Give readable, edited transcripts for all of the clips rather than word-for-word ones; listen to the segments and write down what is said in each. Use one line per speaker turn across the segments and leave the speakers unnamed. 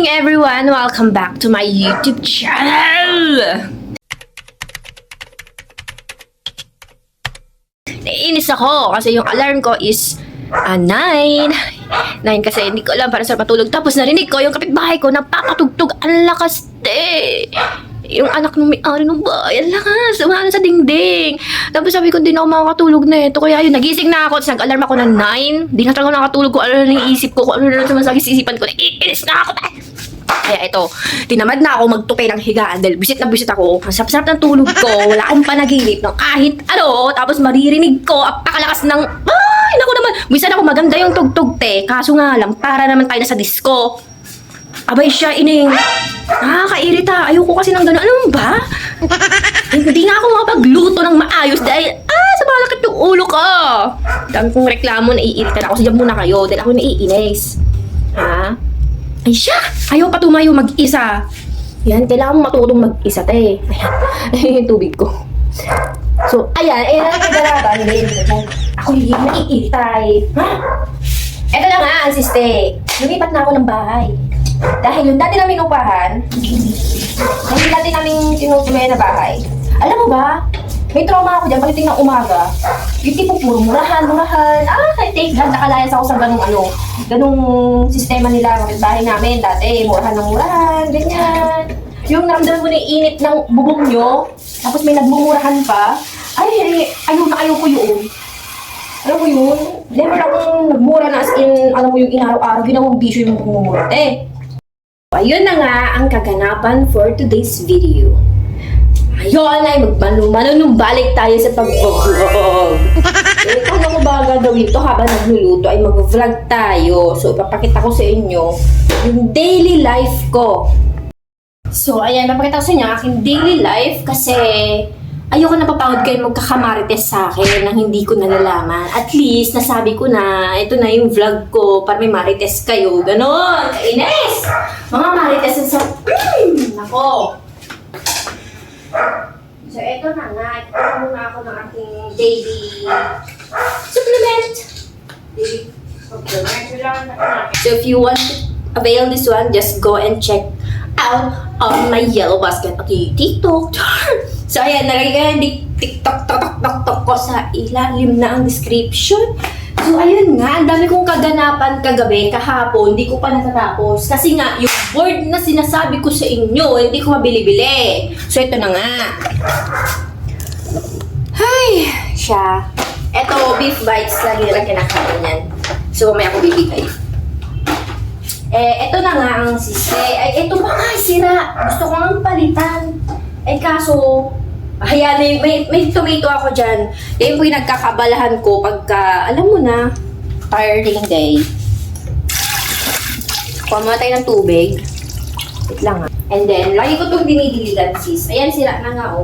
morning, everyone! Welcome back to my YouTube channel! Naiinis ako kasi yung alarm ko is 9. 9 kasi hindi ko alam para sa matulog. Tapos narinig ko yung kapitbahay ko nagpapatugtog. Ang lakas, yung anak ng may-ari ng bahay, ang lakas, umano sa dingding. Tapos sabi ko, hindi na ako makakatulog na ito. Kaya yun, nagising na ako, tapos nag-alarm ako ng 9. Hindi na talaga nakatulog ko, ano na iisip ko, kung ano na naman sa isipan ko, naiinis na ako. Kaya ito, tinamad na ako magtupi ng higaan dahil bisit na bisit ako. Ang sarap-sarap ng tulog ko, wala akong panaginip ng kahit ano. Tapos maririnig ko, apakalakas ng, ay, naku naman, minsan ako maganda yung tugtog, kaso nga lang, para naman tayo na sa disco. Abay siya, ining. Nakakairita. Ayoko kasi ng gano'n. Ano ba? Hindi nga ako makapagluto ng maayos dahil, sumalakit yung ulo ko. Dami kong reklamo, naiirita na ako. Sadya muna kayo dahil ako naiinis. Ay siya! Ayaw pa tumayo mag-isa. Yan, kailangan mo matutong mag-isa, Ayan. Yung tubig ko. So, ayan. Nagagalaban. Ako hindi naiirita, Eto na nga, ang siste. Lumipat na ako ng bahay. Dahil yung dati namin upahan, hindi dati namin tinutuloy na bahay. Alam mo ba, may trauma ako dyan pagdating ng umaga. Yung tipo puro murahan. Thank God, nakalayas ako sa ganung sistema nila. Mga bahay namin dati, murahan, ganyan. Yung naramdaman mo na yung init ng bubong nyo, tapos may nagmumurahan pa. Ayaw ko yun. Alam mo yun, never akong nagmura na as in, alam mo yung inaraw-araw, ginawang bisyo yung pagmumura. Ayun na nga ang kaganapan for today's video. Ayun ay magmanumbalik tayo sa pag-vlog. Paano ko ba gagawin to habang nagluluto ay mag-vlog tayo. So ipapakita ko sa inyo yung daily life ko. So ayan, napakita ko sa inyo aking daily life kasi ayoko na papahod kayo magkakamarites sa akin nang hindi ko nalalaman. At least, nasabi ko na, ito na yung vlog ko para may marites kayo. Ganon! Kainis! Mga marites sa... Nako! So, ito na nga. Ito muna ako ng aking daily supplement. Daily supplement. So, if you want to avail this one, just go and check out on my yellow basket. Okay, TikTok. So, ayan, nalagay ka yung TikTok ko sa ilalim na ang description. So, ayun nga, ang dami kong kaganapan kagabi, kahapon, hindi ko pa natatapos. Kasi nga, yung board na sinasabi ko sa inyo, hindi ko mabili-bili. So, ito na nga. Ay, siya. Ito, beef bites, lagi lang kinakain yan. So, may ako bibigay. Ito na nga ang sisi. Ito pa nga, sira. Gusto ko nga palitan. Kaso, ayan, may tomato ako dyan. Yan po yung nagkakabalahan ko pagka, alam mo na, tiring day. Kuha muna tayo ng tubig. Wait lang ha. And then, lagi ko itong dinidiligan, sis. Ayan, sira na nga,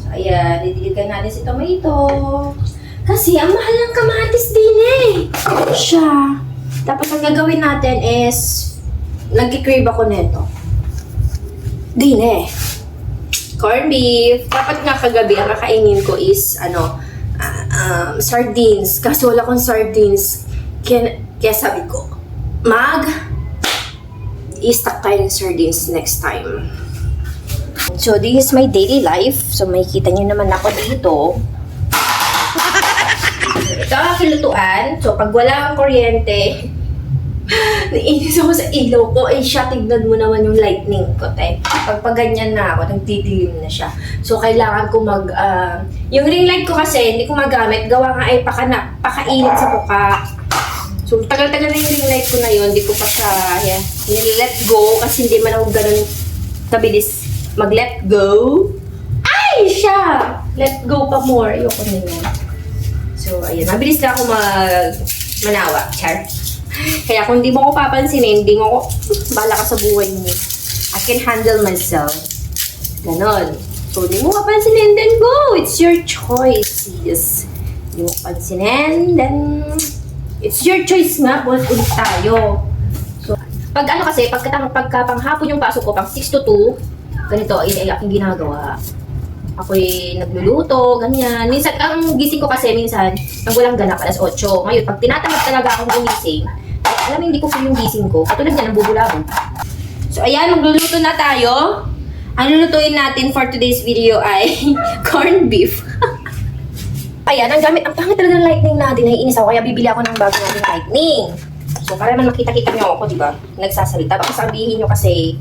So, ayan, didiligan natin si tomato. Kasi, ang mahal ng kamatis din Siya. Tapos, ang gagawin natin is, nag-crave ako nito. Din corned beef. Dapat nga kagabi, ang kakainin ko is, sardines. Kasi wala akong sardines. Kaya sabi ko, i-stock tayo ng sardines next time. So, this is my daily life. So, makikita nyo naman ako dito. Ito ang kilutuan. So, pag wala kang kuryente, naiinis ako sa ilaw ko. Siya, tignan mo naman yung lightning ko, Pag ganyan na ako, nagdidilim na siya. So, kailangan ko yung ring light ko kasi, hindi ko magamit. Gawa nga ay pakainit sa mukha. So, tagal-tagal na yung ring light ko na yun. Hindi ko pa siya, let go. Kasi hindi man ako ganun kabilis mag-let go. Ay, siya! Let go pa more. Ayoko na yun. So, ayun. Mabilis na ako manawa. Char. Kaya kung di mo ko papansinin, hindi mo ko, bahala ka sa buhay mo. I can handle myself. Ganon. So, di mo papansinin, then go. It's your choice. Yes. Di mo pansinin, then it's your choice nga. Ulit tayo. So, pagka panghapon yung pasok ko, pang 6 to 2, ganito ay aking ginagawa. Ako'y nagluluto, ganyan. Minsan, ang gising ko kasi minsan, nang walang ganap, alas 8. Ngayon, pag tinatamad talaga akong gumising, Alam mo, hindi ko feel yung gising ko. Katulad niya, nabubulabog. So, ayan, magluluto na tayo. Ang lulutuin natin for today's video ay corned beef. Ayan, ang pangit talaga ng lightning natin. Naiinis ako, kaya bibili ako ng bago nating lightning. So, para naman makita-kita nyo ako, di ba? Nagsasalita. Baka sabihin nyo kasi,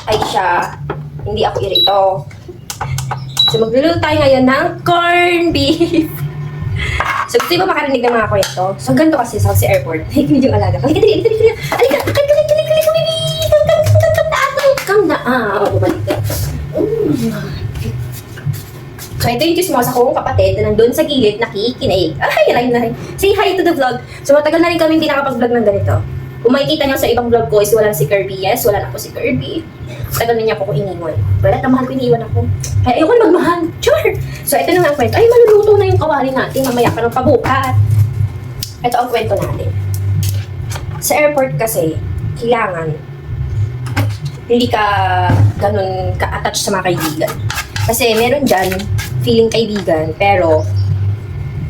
ay siya, hindi ako irito. So, magluluto tayo ngayon ng corned beef. So, gusto nyo ba makarinig ng mga kwento? So, ganito kasi sa airport. Nakikinig yung alaga. Halika, dali. Halika, baby! Come na. Bumalik ka. So, ito yung chismosa kong kapatid na nandun sa gilid nakikinig. Ay, rhyme na rin. Say hi to the vlog. So, matagal na rin kami hindi nakapag-vlog ng ganito. Kung makikita nyo sa ibang vlog ko is walang si Kirby. Yes, wala na po si Kirby. Tagal na niya po ko iniwan. Wala, tamahal ko iniwan ako. Kaya ayoko na magmahal. Sure! So, ito na nga ang kwento. Ay, maluluto na yung kawali natin. Mamaya pa ng pabukat. Ito ang kwento natin. Sa airport kasi, kailangan hindi ka ganun ka-attach sa mga kaibigan. Kasi meron dyan, feeling kaibigan, pero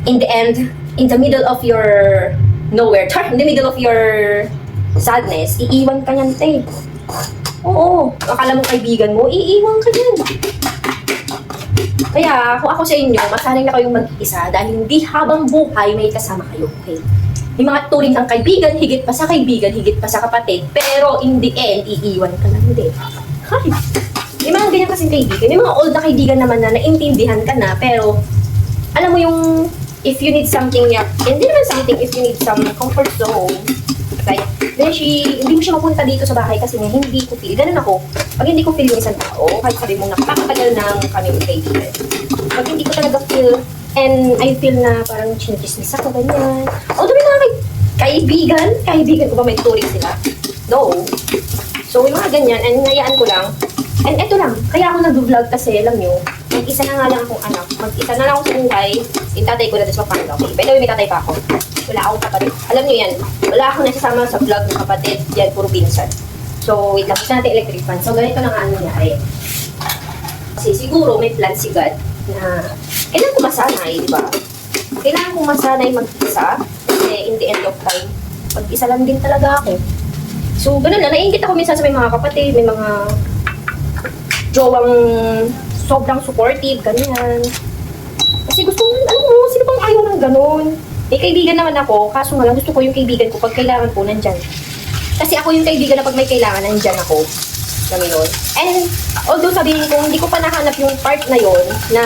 in the end, in the middle of your nowhere, in the middle of your sadness, iiwan ka niyan, te. Oo, akala mo kaibigan mo, iiwan ka niyan. Kaya, kung ako sa inyo, masanay na kayong mag-isa dahil hindi habang buhay may kasama kayo, okay? May mga turing kang kaibigan, higit pa sa kaibigan, higit pa sa kapatid, pero in the end, iiwan ka lang din. Hay! May mga ganyan kasing kaibigan. May mga old na kaibigan naman na naintindihan ka na, pero alam mo yung if you need something, hindi naman something, if you need some comfort zone, kaya, Beshi, hindi mo siya mapunta dito sa bahay kasi nga hindi ko feel. Ganun ako. Pag hindi ko feel yung isang tao, kahit sabi mo napakatagal ng kami kaibigan. Pag hindi ko talaga feel, and I feel na parang chismis ako, ganyan. Although may mga kaibigan ko ba may turing sila? No. So, may mga ganyan, and nayaan ko lang. And eto lang, kaya ako nag-vlog kasi, alam nyo, mag-isa na nga lang akong anak. Mag-isa na lang ako sa buhay. Yung tatay ko na sa Pampanga. Okay, pero may tatay pa ako. Wala akong kapatid. Alam nyo yan, wala akong nasasama sa vlog ng kapatid. Yan, puro pinsan. So, wait lang, gusto natin electric fan. So, ganito na nga nangyari. Kasi siguro may plan si God na kailangan ko masanay, di ba? Kailangan kong masanay mag-isa. Kasi in the end of time, mag-isa lang din talaga ako. So, ganun na. Naiingit ako minsan sa may mga kapatid, may mga jowang sobrang supportive, ganyan. Kasi gusto mo, alam mo, sino bang ayaw ng ganun? May kaibigan naman ako, kaso nga lang gusto ko yung kaibigan ko pag kailangan ko, nandyan. Kasi ako yung kaibigan na pag may kailangan, nandyan ako. Alam mo yun? And although sabihin ko, hindi ko pa nahanap yung part na yun, na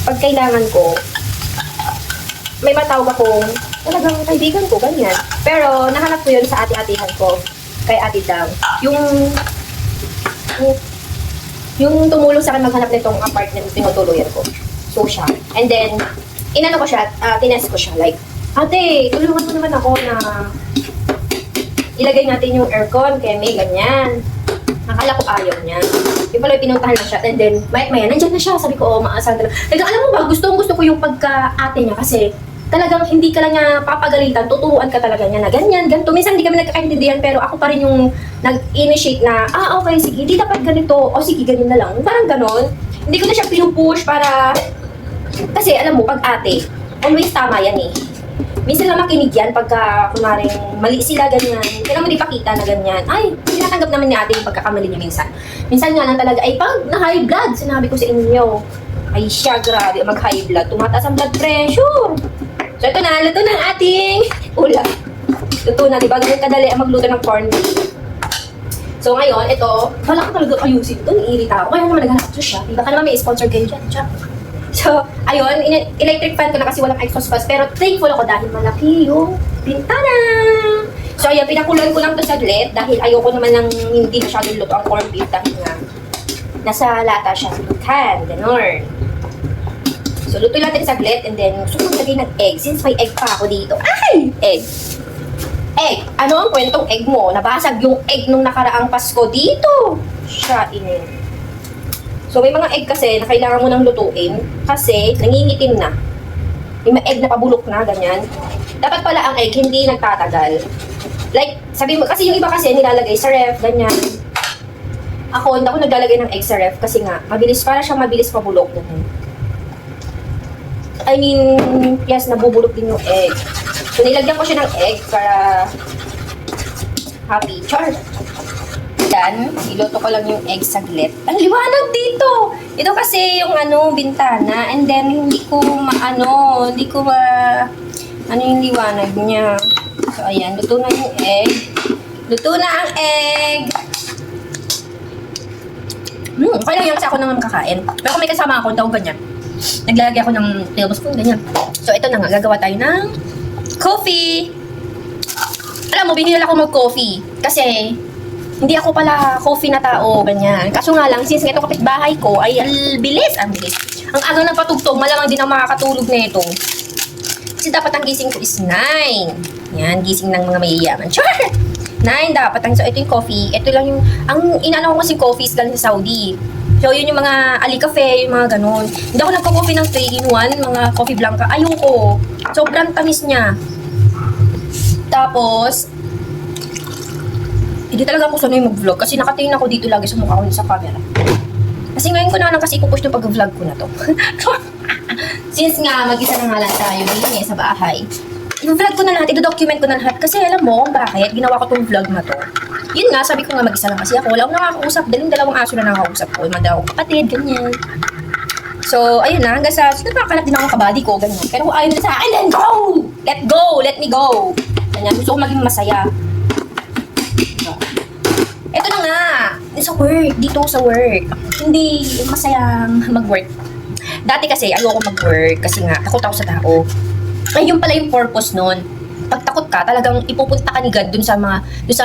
pag kailangan ko, may matawag akong talagang kaibigan ko, ganyan. Pero nahanap ko yun sa ate-atihan ko, kay Ate Dang. Yung tumulong sa akin maghanap nitong apartment tinutuluyan ko. So siya. And then, inano ko siya, tinest ko siya. Like, ate, tulungan mo naman ako na ilagay natin yung aircon, kaya may ganyan. Nakala ko ayaw niya. Yung pala pinuntahan na siya. And then, maya, nandyan na siya. Sabi ko, maasal talaga. Talaga, alam mo ba, gusto ko yung pagka-ate niya kasi talagang hindi ka lang niya papagalitan, tuturuan ka talaga niya na ganyan, ganito. Minsan hindi kami nagkakaintindihan, pero ako pa rin yung nag-initiate na, okay, sige, hindi dapat ganito, o sige, ganyan na lang. Parang ganon. Hindi ko na siya pinupush para, kasi alam mo, pag ate, always tama yan eh. Minsan lang makinig yan pagka, kumaring mali sila, ganyan. Kailangan mo di pakita na ganyan. Ay, tinatanggap naman ni ate yung pagkakamali niya minsan. Minsan nga lang talaga, ay pag na-high blood, sinabi ko sa inyo, ay siya, grabe, mag-high blood, tumataas ang blood pressure. So, ito na, luto ng ating ulam. Luto na, diba? Ganun kadali ang magluto ng corned beef. So, ngayon, ito, wala ko talaga ayusin ito. Niirita ako. Kaya naman naghanap ko siya. Baka naman may sponsor kayo dyan. Siya. So, ayun, electric fan ko na kasi walang exhaust fans. Pero thankful ako dahil malaki yung bintana. So, ayun, pinakulan ko lang ito saglit dahil ayoko naman ng hindi masyadong luto ang corned beef dahil nga nasa lata siya sa can. Ganon. So, luto natin saglit and then gusto ko lagay ng egg. Since may egg pa ako dito. Ay! Egg. Egg. Ano ang kwentong egg mo? Nabasag yung egg nung nakaraang Pasko dito. Siya, inin. So, may mga egg kasi na kailangan mo nang lutuin kasi nangingitim na. May mga egg na pabulok na, ganyan. Dapat pala ang egg hindi nagtatagal. Like, sabi mo, kasi yung iba kasi nilalagay sa ref, ganyan. Ako, hindi ako naglalagay ng egg sa ref kasi nga, mabilis, para siyang mabilis pabulok. I mean, yes, nabubulok din yung egg. So, nilagyan ko siya ng egg para happy. Char! Then, iluto ko lang yung egg saglit. Ang liwanag dito! Ito kasi yung bintana. And then, hindi ko yung liwanag niya. So, ayan. Luto na yung egg. Luto na ang egg! Okay lang yan kasi ako naman makakain. Pero kung may kasama ako, tawag ganyan. Naglalagay ako ng tablespoon, ganyan. So, ito na nga. Gagawa tayo ng coffee! Alam mo, binilala ko mag-coffee. Kasi, hindi ako pala coffee na tao, ganyan. Kaso nga lang, since ito kapitbahay ko, ay ang bilis. Ang aga ng patugtog, malamang din ang makakatulog na ito. Kasi dapat ang gising ko is 9. Yan, gising ng mga mayayaman. Char! 9 dapat. So, ito yung coffee. Ito lang yung, ang inano ko kasi coffee is galing sa Saudi. So, yun yung mga Ali-Cafe, yung mga ganun. Hindi ako nagka-coffee ng 3-in-1, mga coffee blanca. Ayoko. Sobrang tamis niya. Tapos, hindi talaga ako sanay mag-vlog kasi nakatingin ako dito lagi sa mukha ko sa camera. Kasi ngayon ko na lang kasi ipupush yung pag-vlog ko na to. Since nga, mag-isa na nga lang tayo din sa bahay. I-vlog ko na lahat, i-document ko na lahat. Kasi alam mo kung bakit ginawa ko tong vlog na to. Yun nga, sabi ko nga mag-isa lang kasi ako. Wala akong nakakausap. Dalawang aso na nakakausap ko. Yung dalawang kapatid, ganyan. So, ayun na. Hanggang sa, nakakalap din ako kabady ko, ganyan. Pero kung ayaw nila sa akin, then go! Let go! Let me go! Ganyan, gusto ko maging masaya. Ito na nga, sa work, dito sa work. Hindi masayang mag-work. Dati kasi, ayoko mag-work kasi nga, takot ako sa tao. Ay, yun pala yung purpose nun. Pag takot ka, talagang ipupunta ka ni God dun sa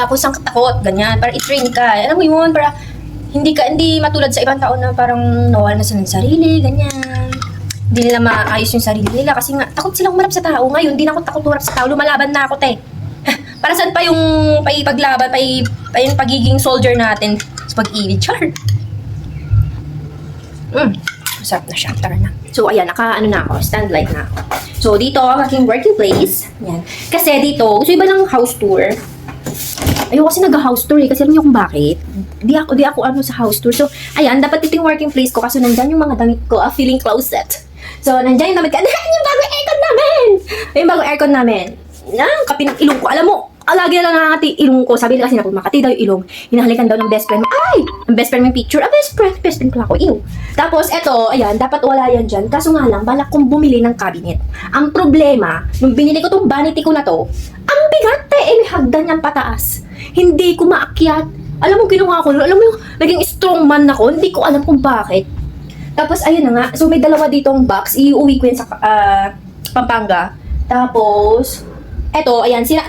kung saan ka takot, ganyan, para i-train ka. Alam mo yun, para hindi matulad sa ibang tao na parang nawala na sa sarili, ganyan. Hindi nila maayos yung sarili nila kasi nga, takot silang umarap sa tao. Ngayon, hindi na ako takot umarap sa tao, lumalaban na ako, te. Para saan pa yung paglaban, pa yung pagiging soldier natin sa pag-ibig, char. Masarap na siya, tara na. So, ayan, stand light na ako. So, dito, ang aking working place. Yan. Kasi dito, gusto iba ng house tour. Ayoko kasi nag-house tour kasi alam niyo kung bakit. Di ako sa house tour. So, ayan, dapat ito yung working place ko kasi nandyan yung mga damit ko, feeling closet. So, nandyan yung damit ko. Yung bagong aircon namin! Yung bagong aircon namin. Kapin ng ilong ko. Alam mo, lagi na lang nakakati ilong ko. Sabi nila kasi na kung makati daw yung ilong, hinahalikan daw ng best friend. Ay! Ang best friend may picture. Best friend pala ako. Ew. Tapos, eto, ayan, dapat wala yan dyan. Kaso nga lang, balak kong bumili ng cabinet. Ang problema, nung binili ko tong vanity ko na to, ang bigat may hagdan yan pataas. Hindi ko maakyat. Alam mo, ginawa ko, alam mo yung naging strong man ako, hindi ko alam kung bakit. Tapos, ayun na nga. So, may dalawa ditong box. Iuwi ko yan sa Pampanga. Tapos, eto, ayan, sira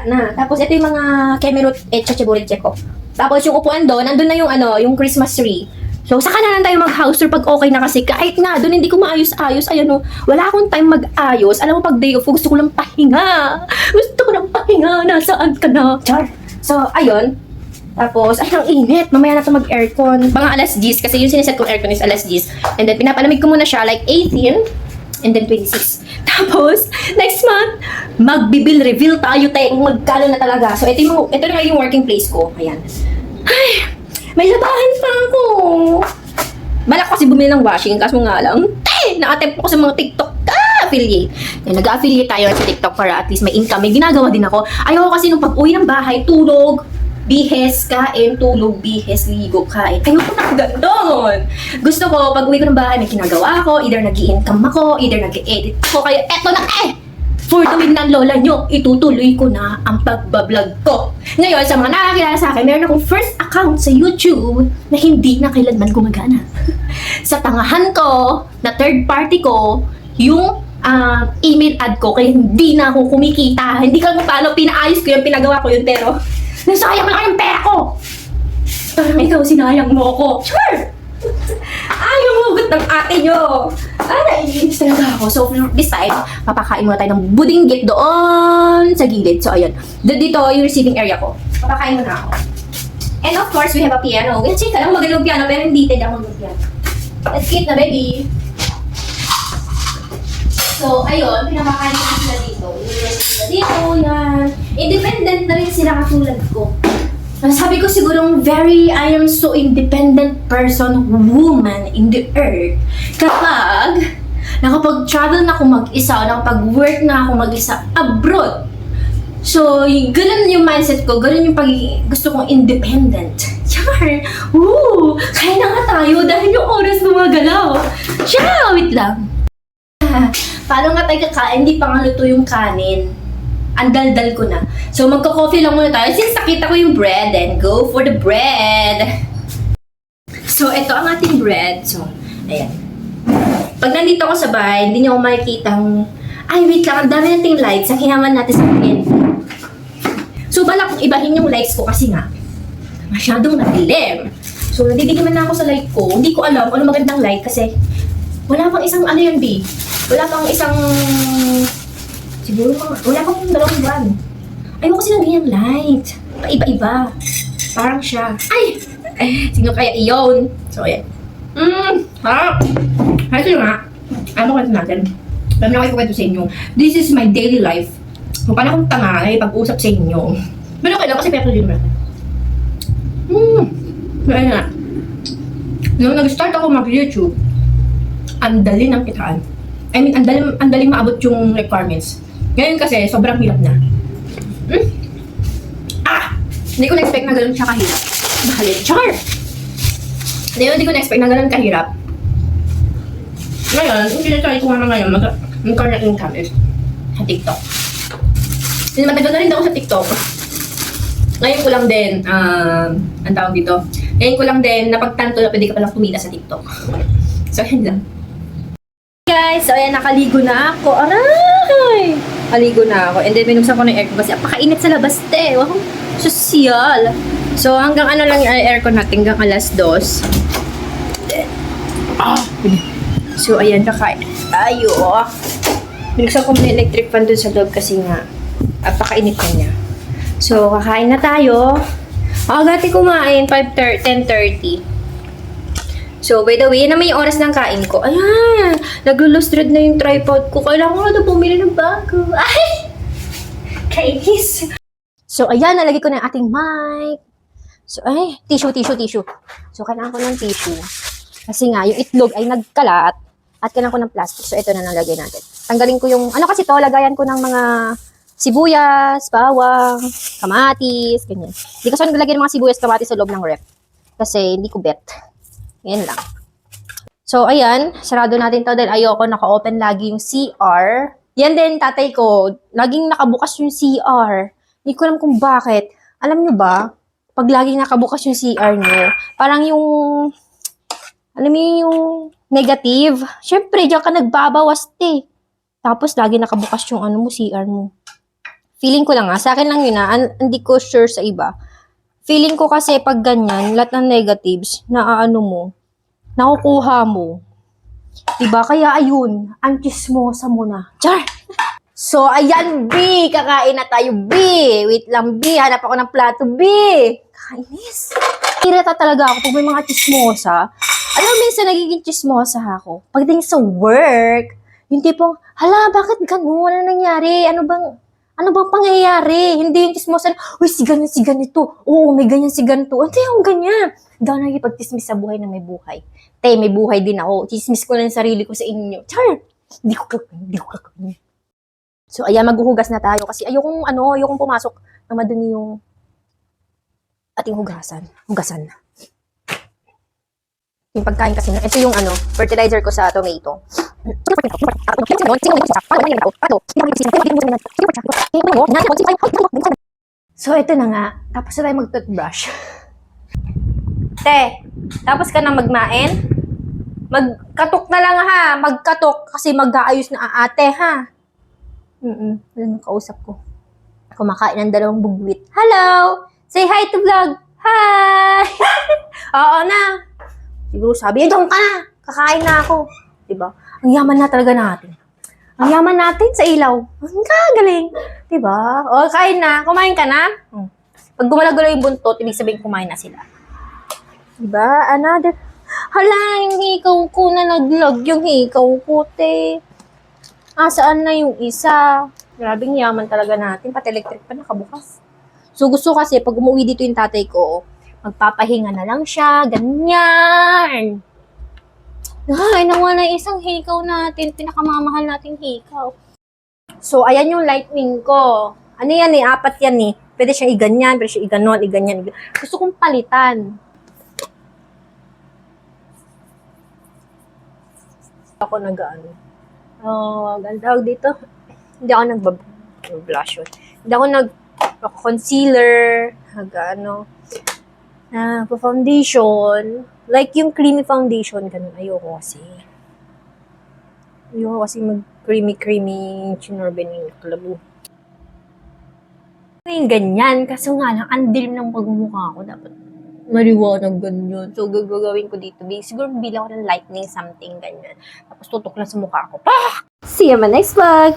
na. Tapos, ito yung mga kemerut chachiburitse ko. Tapos, yung upuan doon, nandun na yung Christmas tree. So, saka na lang tayo mag-house tour pag okay na kasi. Kahit nga, doon hindi ko maayos-ayos. Ayan wala akong time mag-ayos. Alam mo, pag day off, gusto ko lang pahinga. Gusto ko lang pahinga. Nasaan ka na? Char. So, ayun. Tapos, ay, ang init. Mamaya na ito mag-aircon. Mga alas 10, kasi yung siniset kong aircon is alas 10. And then, pinapalamig ko muna siya, like 18. And then 26. Tapos, next month, magbibill reveal tayo kung magkano na talaga. So, ito na yung working place ko. Ayan. Ay, may labahan pa ako. Balak kasi bumili ng washing, kaso nga lang, naka-tempt ako sa mga TikTok affiliate. Nag-affiliate tayo sa TikTok para at least may income. May ginagawa din ako. Ayoko kasi nung pag-uwi ng bahay, tulog, bihes, kain, tulog, bihes, ligo, kain. Ayoko na gano'n. Gusto ko, pag uwi ko ng bahay, may ginagawa ako, either nag-i-income ako, either nag-i-edit ako, kaya eto na for the win ng lola nyo, itutuloy ko na ang pagbablog ko. Ngayon, sa mga nakakilala sa akin, meron akong first account sa YouTube na hindi na kailanman gumagana. Sa tangahan ko, na third party ko, yung email ad ko, kaya hindi na ako kumikita. Hindi ko paano pinaayos ko yun, pinagawa ko yun, pero nasayang lang yung pera ko. Parang ikaw, sinayang mo ko. Sure! Ayaw hugot ng ate nyo. Naiinis talaga ako. So, this time, papakain muna tayo ng budinggit doon sa gilid. So, ayun. Dito, yung receiving area ko. Papakain muna ako. And of course, we have a piano. Check ka lang magaling piano, pero hindi tayo ako mag-piano. Let's get na, baby. So, ayun, pinapakain ko sila dito. Yan. Independent na rin sila katulad ko. Sabi ko sigurong I am so independent person, woman in the earth. Kapag nakapag-travel na ako mag-isa, nakapag-work na ako mag-isa abroad. So, ganun yung mindset ko, ganun yung gusto kong independent. Char! Woo! Kaya na nga tayo dahil yung oras gumagalaw. Siya! Wait lang. Paano nga tayo kakain? Hindi pa nga luto yung kanin. Ang daldal ko na. So, magka-coffee lang muna tayo. Since nakita ko yung bread, then go for the bread. So, ito ang ating bread. So, ayan. Pag nandito ako sa bahay, hindi niyo ako makikitang, ay, wait lang, ang dami nating lights. Ang hihangan natin sa PNP. So, balak kong ibahin yung lights ko kasi nga, masyadong nadilim. So, nadidikiman na ako sa light ko. Hindi ko alam kung ano magandang light kasi wala pang isang, ano yun, B? Wala pang isang, siguro wala pang 2 buwan. Ayoko kasi ng ganyang light. Paiba-iba. Parang siya. Ay! Sino kaya iyon? So, ayan. Harap! Kasi nga, ano kwento natin? Alam na kayo kwento sa inyo. This is my daily life. Kung paano akong tanga ay pag-usap sa inyo. Pero okay lang kasi peto din natin. Kaya nga. Nung nag-start ako mag-YouTube, ang dali ng kitaan. I mean, ang daling maabot yung requirements. Ngayon kasi, sobrang hirap na. Hindi ko na-expect na ganun siya kahirap. Bahalin. Char! Hindi ko na-expect na ganun kahirap. Ngayon, yung sinatry ko nga ngayon, magkaroon ng income is sa TikTok. Kasi matagal na rin ako sa TikTok. Ngayon ko lang din, ang tawag dito, ngayon ko lang din napagtanto na pwede ka palang kumita sa TikTok. So, yun lang. Guys, so ayan, nakaligo na ako. Aray! Nakaligo na ako. And then, binuksan ko ng aircon kasi apakainit sa labas, te. Wow, sosyal. So, hanggang ano lang yung aircon natin, hanggang alas 2. So, ayan, kakain tayo. Binuksan ko muna electric fan dun sa loob kasi nga, apakainit na niya. So, kakain na tayo. Agad kumain, 10:30. So, by the way, yan naman yung oras ng kain ko. Ayan, nag-lose-thread na yung tripod ko. Kailangan ko na bumili ng bago. Ay! Kainis! So, ayan, nalagay ko na yung ating mic. So, ay, tissue. So, kailangan ko ng tissue. Kasi nga, yung itlog ay nagkalat at kailangan ko ng plastic. So, ito na nalagay natin. Tanggalin ko yung, ano kasi to, lagayan ko ng mga sibuyas, bawang, kamatis, ganyan. Hindi ko saan nilagay ng mga sibuyas, kamatis sa loob ng ref. Kasi hindi ko bet. Yan lang. So, ayan. Sarado natin to dahil ayoko naka-open lagi yung CR. Yan din, tatay ko. Laging nakabukas yung CR. Hindi ko alam kung bakit. Alam nyo ba, pag laging nakabukas yung CR nyo, parang yung, alam mo yung negative. Siyempre, diyan ka nagbabawas, te. Tapos, lagi nakabukas yung ano mo, CR mo. Feeling ko lang sa akin lang yun hindi ko sure sa iba. Feeling ko kasi pag ganyan, lahat ng negatives, mo, nakukuha mo. Diba? Kaya ayun, ang chismosa mo na. Char! So, ayan, B! Kakain na tayo, B! Wait lang, B! Hanap ako ng plato, B! Kainis! Irata talaga ako pag may mga chismosa. Alam mo, minsan nagiging chismosa ako. Pagdating sa work, yung tipong, hala, bakit ganun? Ano nangyari? Ano bang pangyayari? Hindi yung chismosa na, uy, si ganito. Oo, may ganyan si ganito. Hindi yung ganyan. Hindi ako nagipag-chismis sa buhay na may buhay. Te, may buhay din ako. Chismis ko na yung sarili ko sa inyo. Char! Hindi ko kakawin. So, ayan, maghuhugas na tayo. Kasi ayokong pumasok na madumi yung ating hugasan na. Yung pagkain kasi, ito yung fertilizer ko sa tomato. So, ito na nga. Tapos na tayo mag-toothbrush. Te, tapos ka na magmain? Magkatok na lang ha. Magkatok kasi mag-aayos na ate ha. Alam yung kausap ko. Kumakain ng 2 bugwit. Hello! Say hi to vlog! Hi! Oo na. Siguro sabi, doon ka na. Kakain na ako. Diba? Ang yaman na talaga natin. Ang yaman natin sa ilaw. Ang kagaling. Diba? O, kain na. Kumain ka na? Pag gumalagulo yung buntot, ibig sabihin kumain na sila. Diba? Another. Hala, yung hikaw ko na naglag. Yung hikaw ko, te. Saan na yung isa? Grabing yaman talaga natin. Pati electric pa nakabukas. So, gusto kasi, pag umuwi dito yung tatay ko, magpapahinga na lang siya. Ganyan. Ay, nawala isang hikaw natin. Pinakamamahal nating hikaw. So, ayan yung lightning ko.
Ano yan eh, 4 yan eh. Pwede siyang iganyan, pwede siyang iganon, iganyan. Gusto kong palitan. Ako nag-ano. Ang tawag dito. Hindi ako nag-blush on. Hindi ako nag-concealer, nag-ano, foundation. Like yung creamy foundation, ganun. Ayoko kasi. Ayoko kasi mag-creamy, chinorben yung klabo. Yung ganyan, kaso nga lang, ang dilim ng pagmumukha ko. Dapat maliwanag ganyan. So, gagawin ko dito. Siguro bilang ko ng lightning something, ganyan. Tapos tutok lang sa mukha ko. See you in my next vlog!